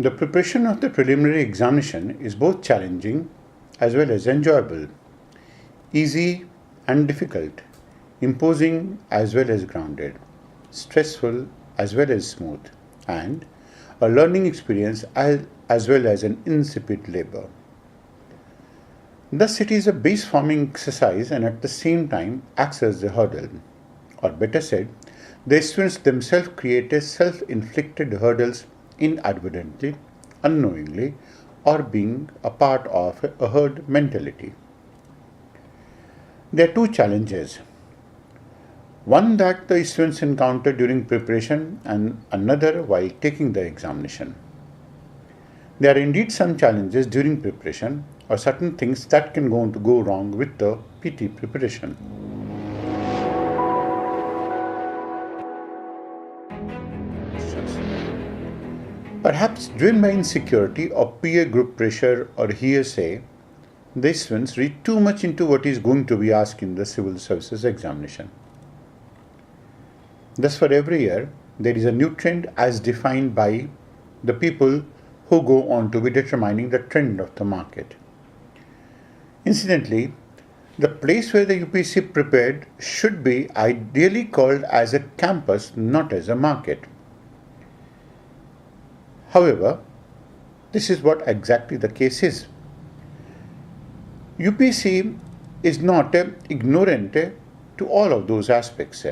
The preparation of the preliminary examination is both challenging as well as enjoyable, easy and difficult, imposing as well as grounded, stressful as well as smooth, and a learning experience as well as an insipid labor. Thus, it is a base forming exercise and at the same time acts as the hurdle, or better said, the students themselves create self-inflicted hurdles inadvertently, unknowingly, or being a part of a herd mentality. There are two challenges. One that the students encounter during preparation and another while taking the examination. There are indeed some challenges during preparation or certain things that can go wrong with the PT preparation. Perhaps driven by insecurity or peer group pressure or hearsay, the students read too much into what is going to be asked in the civil services examination. Thus, for every year, there is a new trend as defined by the people who go on to be determining the trend of the market. Incidentally, the place where the UPSC prepared should be ideally called as a campus, not as a market. However, this is what exactly the case is. UPSC is not ignorant to all of those aspects.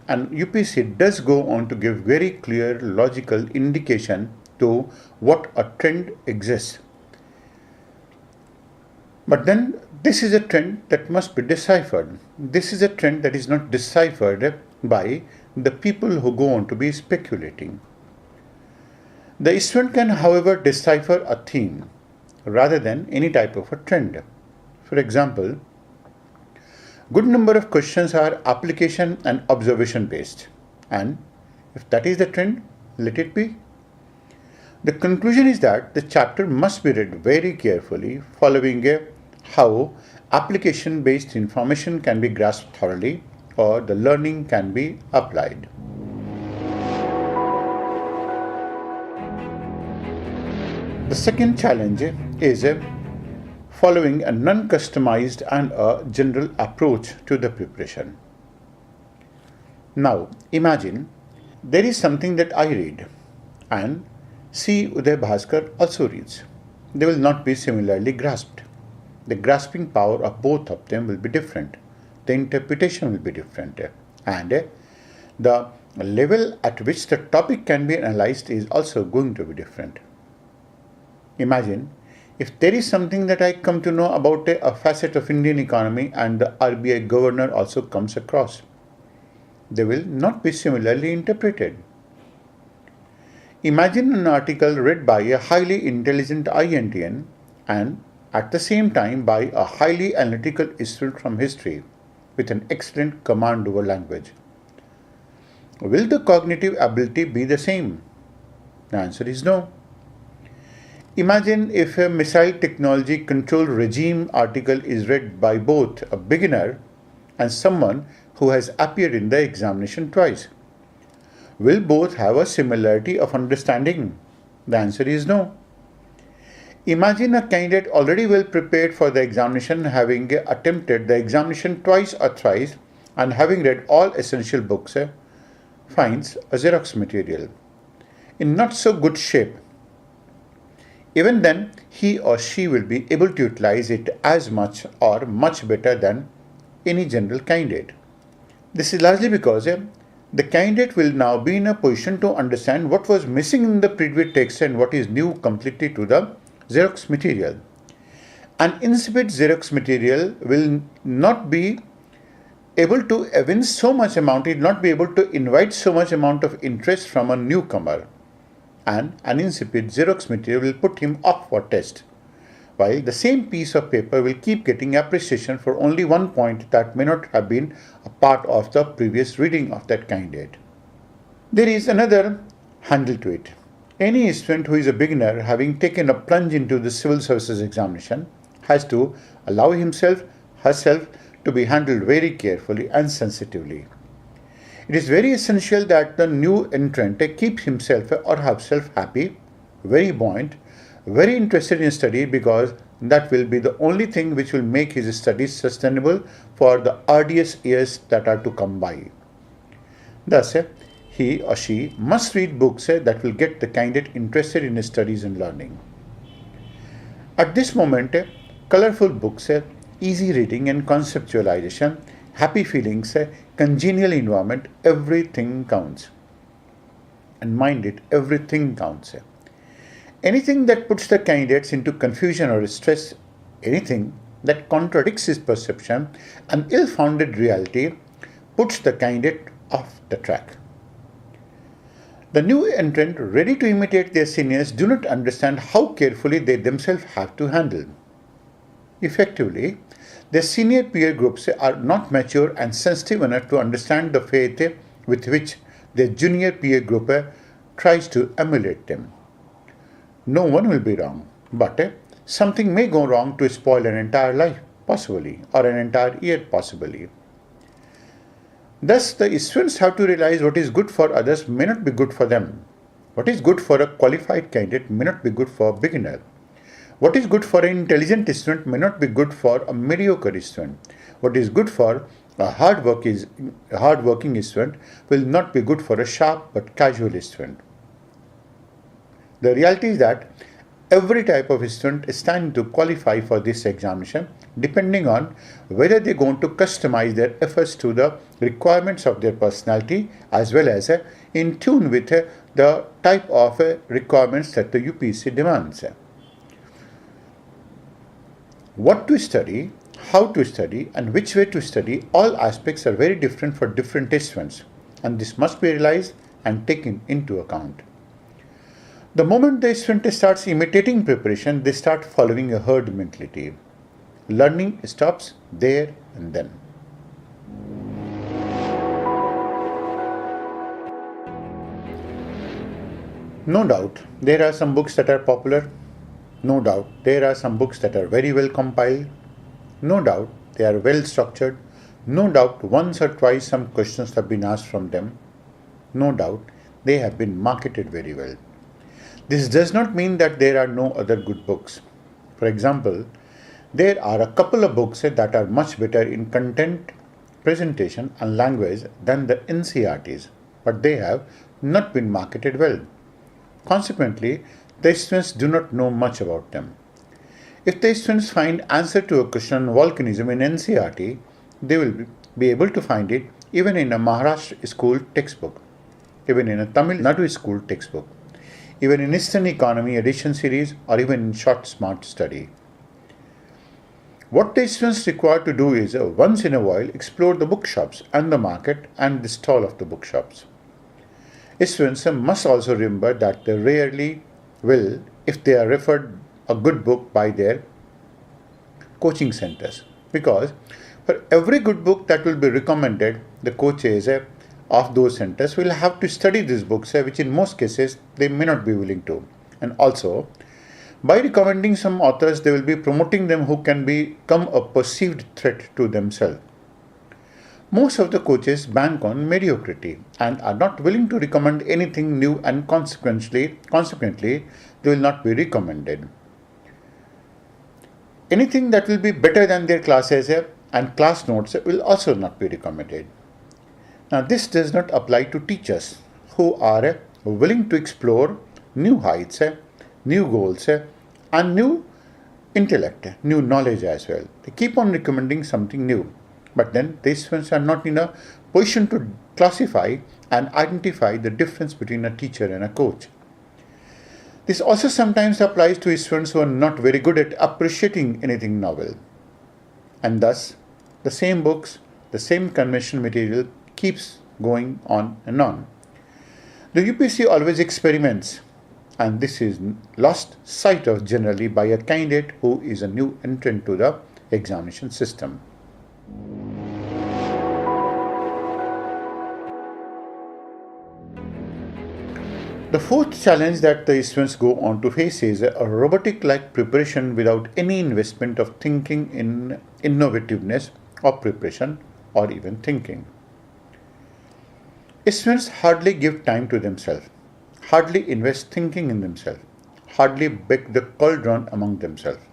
And UPSC does go on to give very clear logical indication to what a trend exists. But then this is a trend that must be deciphered. This is a trend that is not deciphered by the people who go on to be speculating. The student can, however, decipher a theme rather than any type of a trend. For example, good number of questions are application and observation based, and if that is the trend, let it be. The conclusion is that the chapter must be read very carefully, following how application based information can be grasped thoroughly or the learning can be applied. The second challenge is following a non-customized and a general approach to the preparation. Now, imagine there is something that I read and C. Uday Bhaskar also reads. They will not be similarly grasped. The grasping power of both of them will be different. The interpretation will be different. And the level at which the topic can be analyzed is also going to be different. Imagine if there is something that I come to know about a facet of Indian economy and the RBI governor also comes across. They will not be similarly interpreted. Imagine an article read by a highly intelligent INTN and at the same time by a highly analytical student from history with an excellent command over language. Will the cognitive ability be the same? The answer is no. Imagine if a missile technology control regime article is read by both a beginner and someone who has appeared in the examination twice. Will both have a similarity of understanding? The answer is no. Imagine a candidate already well prepared for the examination, having attempted the examination twice or thrice and having read all essential books, finds a Xerox material in not so good shape. Even then, he or she will be able to utilize it as much or much better than any general candidate. This is largely because the candidate will now be in a position to understand what was missing in the previous text and what is new completely to the Xerox material. An insipid Xerox material will not be able to evince so much amount, it will not be able to invite so much amount of interest from a newcomer. And an insipid Xerox material will put him off for test, while the same piece of paper will keep getting appreciation for only one point that may not have been a part of the previous reading of that candidate. There is another handle to it. Any student who is a beginner having taken a plunge into the civil services examination has to allow himself, herself to be handled very carefully and sensitively. It is very essential that the new entrant keeps himself or herself happy, very buoyant, very interested in study, because that will be the only thing which will make his studies sustainable for the arduous years that are to come by. Thus, he or she must read books that will get the candidate interested in his studies and learning. At this moment, colorful books, easy reading and conceptualization, happy feelings, congenial environment, everything counts. And mind it, everything counts. Anything that puts the candidates into confusion or stress, anything that contradicts his perception, an ill-founded reality, puts the candidate off the track. The new entrant, ready to imitate their seniors, do not understand how carefully they themselves have to handle. Effectively, their senior peer groups are not mature and sensitive enough to understand the faith with which their junior peer group tries to emulate them. No one will be wrong, but something may go wrong to spoil an entire life, possibly, or an entire year, possibly. Thus, the students have to realize what is good for others may not be good for them. What is good for a qualified candidate may not be good for a beginner. What is good for an intelligent student may not be good for a mediocre student. What is good for a hard-working student will not be good for a sharp but casual student. The reality is that every type of student is standing to qualify for this examination, depending on whether they are going to customize their efforts to the requirements of their personality, as well as in tune with the type of requirements that the UPSC demands. What to study, how to study, and which way to study, all aspects are very different for different students, and this must be realized and taken into account. The moment the student starts imitating preparation, they start following a herd mentality. Learning stops there and then. No doubt, there are some books that are popular. No doubt, there are some books that are very well compiled. No doubt, they are well structured. No doubt, once or twice some questions have been asked from them. No doubt, they have been marketed very well. This does not mean that there are no other good books. For example, there are a couple of books that are much better in content, presentation and language than the NCERTs, but they have not been marketed well. Consequently, the students do not know much about them. If the students find answer to a question on volcanism in NCERT, they will be able to find it even in a Maharashtra school textbook, even in a Tamil Nadu school textbook, even in Eastern Economy edition series, or even in short smart study. What the students require to do is once in a while explore the bookshops and the market and the stall of the bookshops. Students must also remember that they rarely will, if they are referred a good book by their coaching centers, because for every good book that will be recommended, the coaches of those centers will have to study these books, which in most cases they may not be willing to. And also, by recommending some authors, they will be promoting them who can become a perceived threat to themselves. Most of the coaches bank on mediocrity and are not willing to recommend anything new, and consequently, they will not be recommended. Anything that will be better than their classes and class notes will also not be recommended. Now, this does not apply to teachers who are willing to explore new heights, new goals, and new intellect, new knowledge as well. They keep on recommending something new, but then these students are not in a position to classify and identify the difference between a teacher and a coach. This also sometimes applies to students who are not very good at appreciating anything novel. And thus, the same books, the same conventional material keeps going on and on. The UPSC always experiments, and this is lost sight of generally by a candidate who is a new entrant to the examination system. The fourth challenge that the students go on to face is a robotic-like preparation without any investment of thinking in innovativeness or preparation or even thinking. Students hardly give time to themselves, hardly invest thinking in themselves, hardly bake the cauldron among themselves.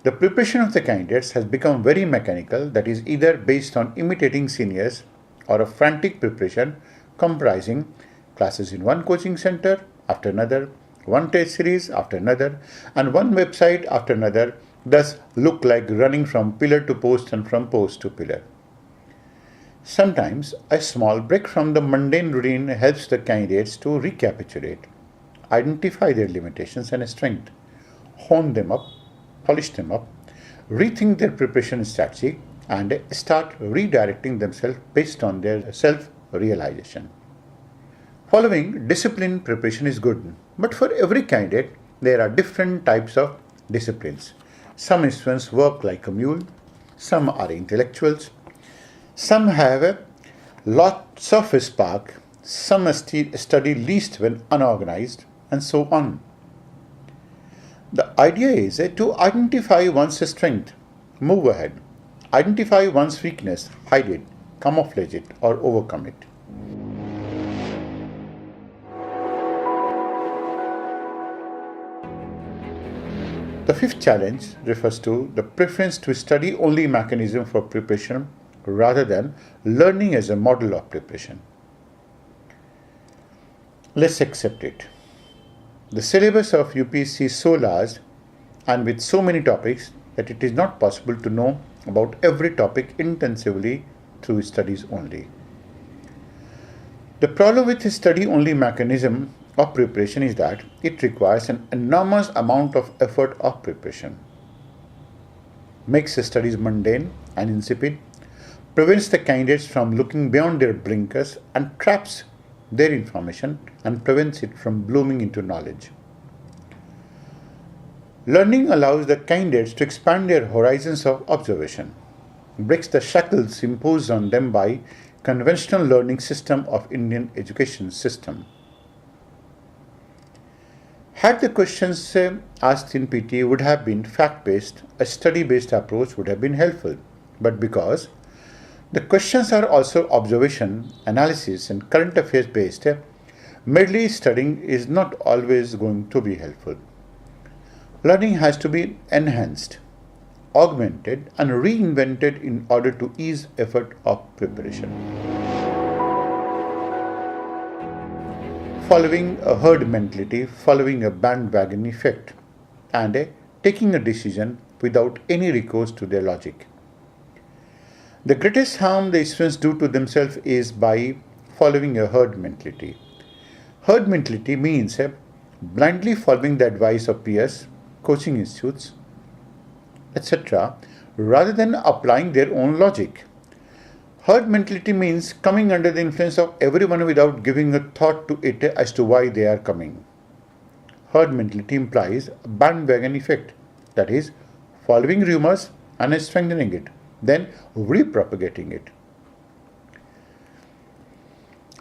The preparation of the candidates has become very mechanical, that is, either based on imitating seniors or a frantic preparation comprising classes in one coaching center after another, one test series after another, and one website after another, thus look like running from pillar to post and from post to pillar. Sometimes a small break from the mundane routine helps the candidates to recapitulate, identify their limitations and strengths, hone them up, polish them up, rethink their preparation strategy, and start redirecting themselves based on their self-realization. Following disciplined preparation is good, but for every candidate, there are different types of disciplines. Some students work like a mule, some are intellectuals, some have lots of spark, some study least when unorganized, and so on. The idea is to identify one's strength, move ahead. Identify one's weakness, hide it, camouflage it, or overcome it. The fifth challenge refers to the preference to study-only mechanism for preparation rather than learning as a model of preparation. Let's accept it. The syllabus of UPSC is so large and with so many topics that it is not possible to know about every topic intensively through studies only. The problem with the study-only mechanism of preparation is that it requires an enormous amount of effort of preparation, makes the studies mundane and insipid, prevents the candidates from looking beyond their blinkers, and traps their information and prevents it from blooming into knowledge. Learning allows the candidates to expand their horizons of observation, breaks the shackles imposed on them by conventional learning system of Indian education system. Had the questions asked in PT would have been fact-based, a study-based approach would have been helpful. But because the questions are also observation, analysis and current affairs based, merely studying is not always going to be helpful. Learning has to be enhanced, augmented and reinvented in order to ease effort of preparation. Following a herd mentality, following a bandwagon effect, and taking a decision without any recourse to their logic. The greatest harm the students do to themselves is by following a herd mentality. Herd mentality means blindly following the advice of peers, coaching institutes, etc., rather than applying their own logic. Herd mentality means coming under the influence of everyone without giving a thought to it as to why they are coming. Herd mentality implies a bandwagon effect, that is, following rumors and strengthening it, then repropagating it.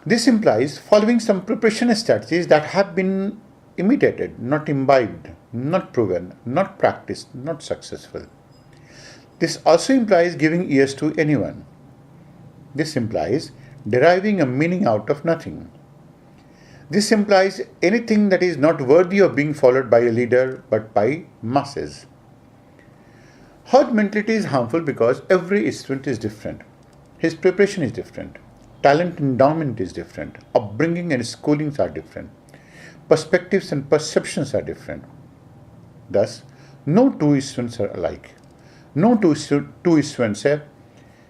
This implies following some preparation strategies that have been imitated, not imbibed, not proven, not practiced, not successful. This also implies giving ears to anyone. This implies deriving a meaning out of nothing. This implies anything that is not worthy of being followed by a leader but by masses. Herd mentality is harmful because every student is different. His preparation is different. Talent endowment is different. Upbringing and schoolings are different. Perspectives and perceptions are different. Thus, no two students are alike. No two students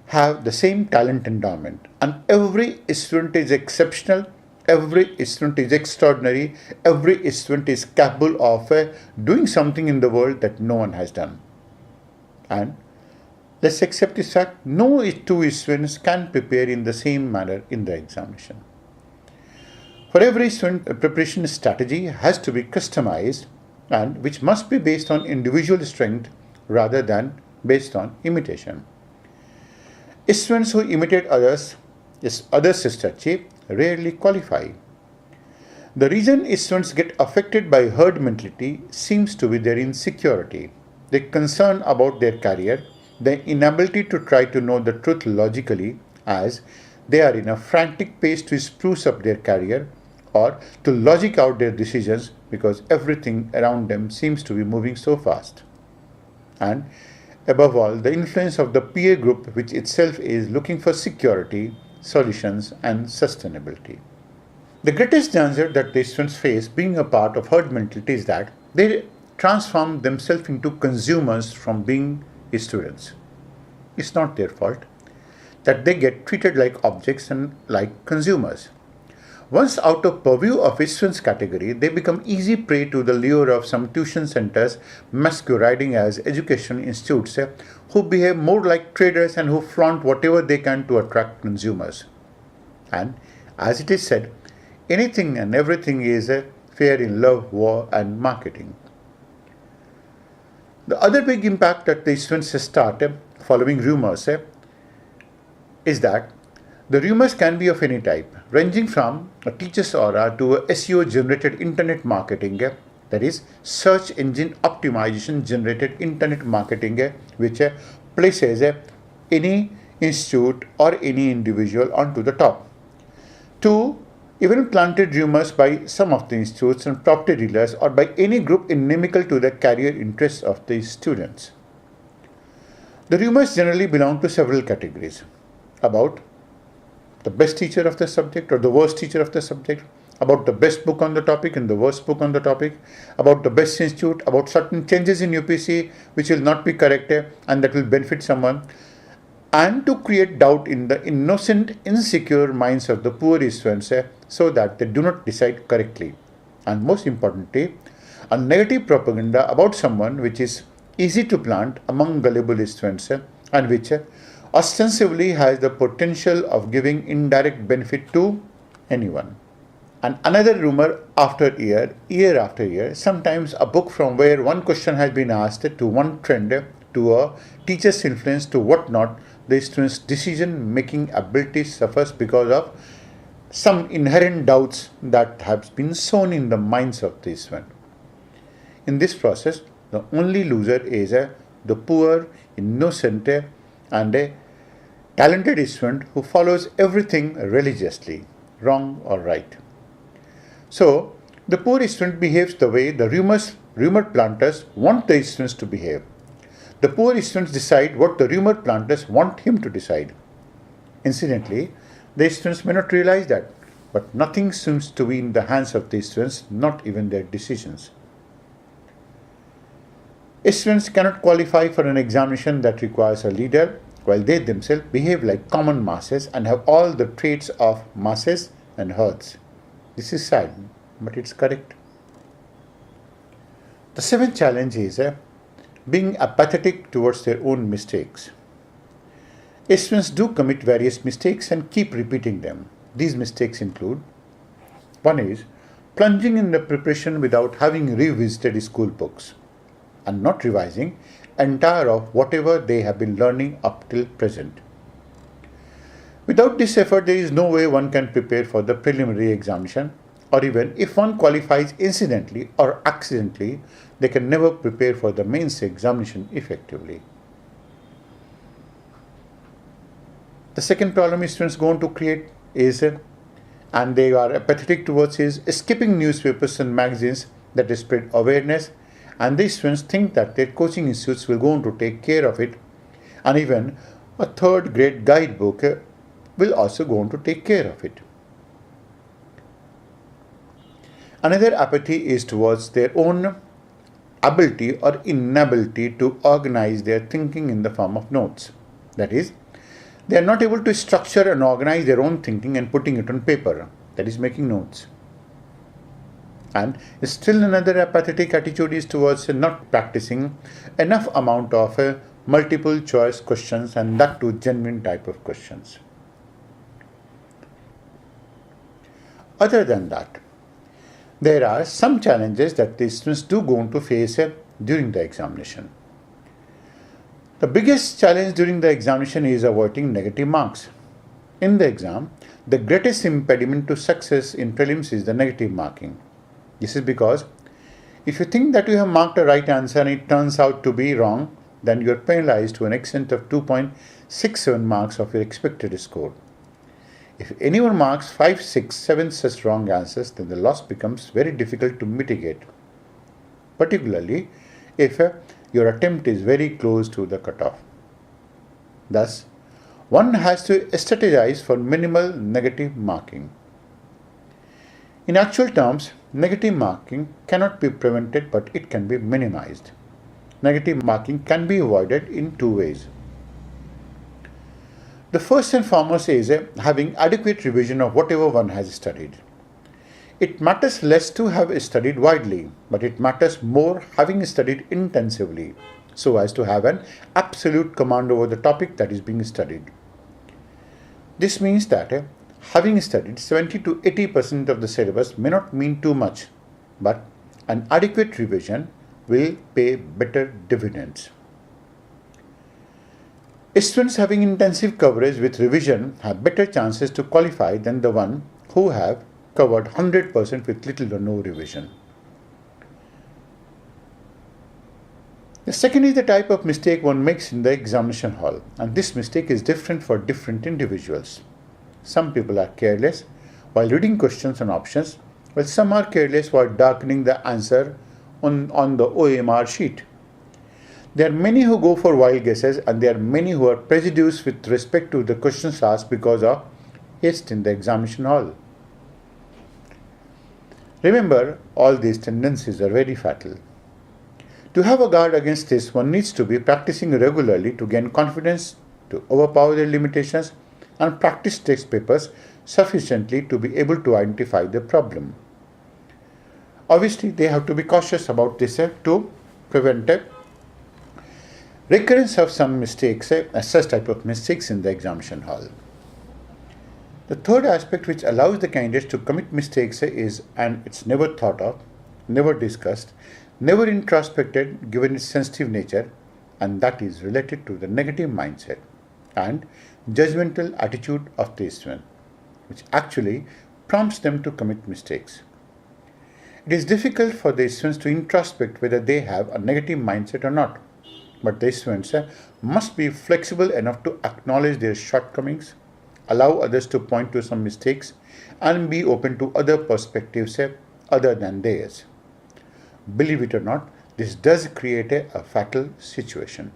have the same talent endowment, and every student is exceptional, every student is extraordinary, every student is capable of doing something in the world that no one has done. And let's accept this fact, no two students can prepare in the same manner in the examination. For every student, a preparation strategy has to be customized and which must be based on individual strength rather than based on imitation. Students who imitate others' strategy rarely qualify. The reason students get affected by herd mentality seems to be their insecurity, their concern about their career, their inability to try to know the truth logically as they are in a frantic pace to spruce up their career or to logic out their decisions because everything around them seems to be moving so fast. And above all, the influence of the peer group, which itself is looking for security, solutions, and sustainability. The greatest danger that the students face being a part of herd mentality is that they transform themselves into consumers from being students. It's not their fault that they get treated like objects and like consumers. Once out of purview of students category, they become easy prey to the lure of some tuition centers masquerading as education institutes who behave more like traders and who flaunt whatever they can to attract consumers. And as it is said, anything and everything is fair in love, war, and marketing. The other big impact that the students start following rumors is that the rumors can be of any type, ranging from a teacher's aura to a SEO-generated internet marketing, that is, search engine optimization generated internet marketing, which places any institute or any individual onto the top, to even planted rumors by some of the institutes and property dealers or by any group inimical to the career interests of the students. The rumors generally belong to several categories: about the best teacher of the subject or the worst teacher of the subject, about the best book on the topic and the worst book on the topic, about the best institute, about certain changes in UPSC which will not be corrected and that will benefit someone, and to create doubt in the innocent, insecure minds of the poor students so that they do not decide correctly. And most importantly, a negative propaganda about someone which is easy to plant among gullible students and which ostensibly has the potential of giving indirect benefit to anyone. And another rumor after year after year, sometimes a book from where one question has been asked to one trend to a teacher's influence to whatnot, the student's decision-making ability suffers because of some inherent doubts that have been sown in the minds of the student. In this process, the only loser is the poor, innocent, and a talented student who follows everything religiously, wrong or right. So, the poor student behaves the way the rumor planters want the students to behave. The poor students decide what the rumor planters want him to decide. Incidentally, the students may not realize that, but nothing seems to be in the hands of the students, not even their decisions. Students cannot qualify for an examination that requires a leader, while they themselves behave like common masses and have all the traits of masses and herds. This is sad, but it's correct. The seventh challenge is being apathetic towards their own mistakes. Students do commit various mistakes and keep repeating them. These mistakes include: one is plunging in the preparation without having revisited school books and not revising entire of whatever they have been learning up till present. Without this effort, there is no way one can prepare for the preliminary examination, or even if one qualifies incidentally or accidentally, they can never prepare for the mains examination effectively. The second problem students going to create is, and they are apathetic towards, is skipping newspapers and magazines that spread awareness, and these students think that their coaching institutes will go on to take care of it, and even a third grade guidebook will also go on to take care of it. Another apathy is towards their own ability or inability to organize their thinking in the form of notes. That is, they are not able to structure and organize their own thinking and putting it on paper, that is, making notes. And still another apathetic attitude is towards not practicing enough amount of multiple choice questions, and that too genuine type of questions. Other than that, there are some challenges that the students do go on to face during the examination. The biggest challenge during the examination is avoiding negative marks. In the exam, the greatest impediment to success in prelims is the negative marking. This is because if you think that you have marked a right answer and it turns out to be wrong, then you are penalized to an extent of 2.67 marks of your expected score. If anyone marks 5, 6, 7 such wrong answers, then the loss becomes very difficult to mitigate, particularly if your attempt is very close to the cutoff. Thus, one has to strategize for minimal negative marking. In actual terms, negative marking cannot be prevented, but it can be minimized. Negative marking can be avoided in two ways. The first and foremost is having adequate revision of whatever one has studied. It matters less to have studied widely, but it matters more having studied intensively, so as to have an absolute command over the topic that is being studied. This means that having studied 70 to 80% of the syllabus may not mean too much, but an adequate revision will pay better dividends. Students having intensive coverage with revision have better chances to qualify than the one who have covered 100% with little or no revision. The second is the type of mistake one makes in the examination hall, and this mistake is different for different individuals. Some people are careless while reading questions and options, while some are careless while darkening the answer on the OMR sheet. There are many who go for wild guesses, and there are many who are prejudiced with respect to the questions asked because of haste in the examination hall. Remember, all these tendencies are very fatal. To have a guard against this, one needs to be practicing regularly to gain confidence, to overpower their limitations, and practice text papers sufficiently to be able to identify the problem. Obviously, they have to be cautious about this to prevent recurrence of some mistakes, such type of mistakes in the examination hall. The third aspect which allows the candidates to commit mistakes is, and it's never thought of, never discussed, never introspected given its sensitive nature, and that is related to the negative mindset and judgmental attitude of the student, which actually prompts them to commit mistakes. It is difficult for the students to introspect whether they have a negative mindset or not, but the students must be flexible enough to acknowledge their shortcomings, allow others to point to some mistakes, and be open to other perspectives other than theirs. Believe it or not, this does create a fatal situation.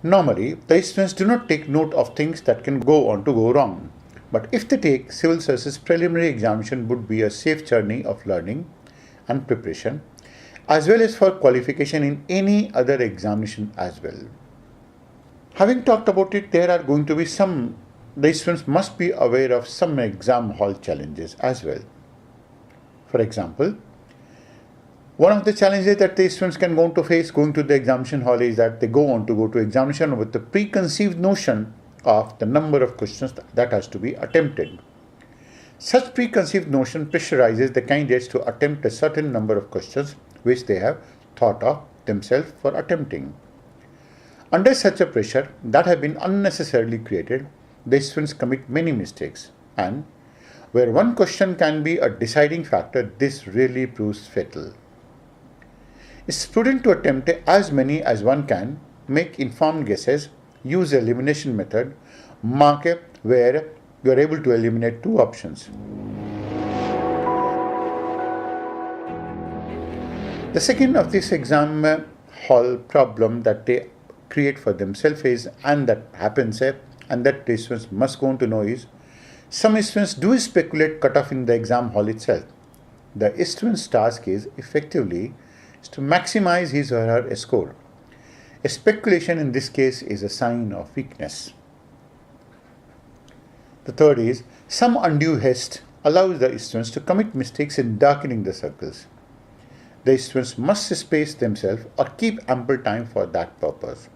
Normally, the students do not take note of things that can go on to go wrong. But if they take civil services preliminary examination would be a safe journey of learning and preparation, as well as for qualification in any other examination as well. Having talked about it, there are going to be the students must be aware of some exam hall challenges as well. For example, one of the challenges that the students can go to face going to the examination hall is that they go to examination with the preconceived notion of the number of questions that has to be attempted. Such preconceived notion pressurizes the candidates to attempt a certain number of questions which they have thought of themselves for attempting. Under such a pressure that have been unnecessarily created, the students commit many mistakes, and where one question can be a deciding factor, this really proves fatal. It's prudent to attempt as many as one can, make informed guesses, use the elimination method, mark where you are able to eliminate two options. The second of this exam hall problem that they create for themselves is, and that happens and that the students must go on to know is, some students do speculate cutoff in the exam hall itself. The student's task is effectively to maximize his or her score. A speculation in this case is a sign of weakness. The third is, some undue haste allows the students to commit mistakes in darkening the circles. The students must space themselves or keep ample time for that purpose.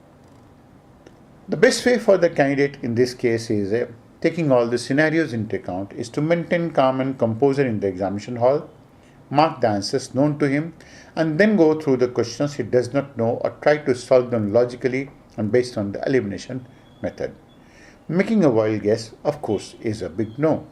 The best way for the candidate in this case is, taking all the scenarios into account, is to maintain calm and composure in the examination hall, mark the answers known to him, and then go through the questions he does not know or try to solve them logically and based on the elimination method. Making a wild guess, of course, is a big no.